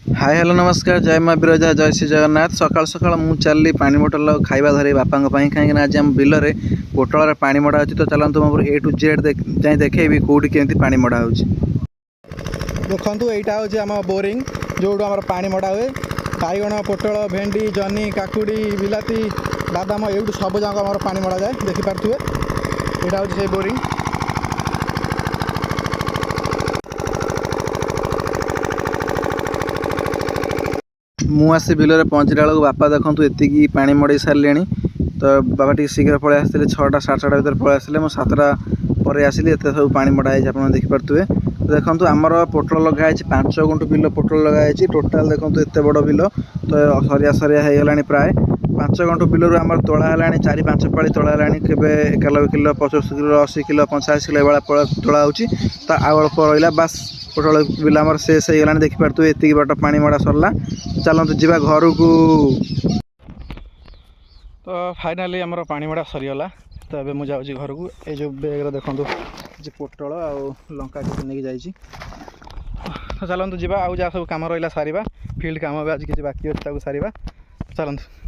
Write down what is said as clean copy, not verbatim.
Hi hello नमस्कार जय माँ बिरजा जय श्री जगन्नाथ सकाल सकाल मु चलली पानी बोतल खाଇବା धरी बापा कहीं आज आम बिल में पोटल पानी मड़ा अच्छी तो चलतु मोर ए टू जेड जाए देखेबी कौटी केमती पानी मड़ा हो देखु यहाँ हूँ आम बोरिंग जो आम पानी मड़ा हुए बाइगण पोटल भेंडी जनी काकुड़ी बिलाती बादाम ये सब जाक आम पानी मड़ा जाए देखिपे यहाँ हूँ से बोरिंग। मुसी बिल में पहुँचला बेलू बापा देखु एति पानी मड़ई सारे तो बाबा टी शीघ्र पलि आसते 6टा साढ़े 6टा भर पलि आसे मुझे 7टा पर आसिली एत सब पानी मड़ाई आप देखिपे देखो आमर पोटल लगाई 5 गुंठ बिल पोटल लगाई टोटाल देखो एत बड़ बिल तो सरिया सरिया हो गला प्राय 5 गुंठ बिलू आम तोला है 4-5 पाली तोला है केवे 91 किलो 75 किलो 80 किलो 85 किलो ये तोला हो आउ अल्प रहा बास पोटल बिल आम शेष हो गला देखिपे एति बाट पानी मड़ा सरला चलतु जा घर को। तो फाइनाली आमर पानी मड़ा सरीगला तो ये मुझे जाऊँगी घर को ये जो बैग देखो किसी पोटल आ लंका किसी नहीं जाइए तो चलतु जा आउ जहाँ सब कम रहा सारा फील्ड कम भी आज किसी बाकी अच्छे सारा चलतु।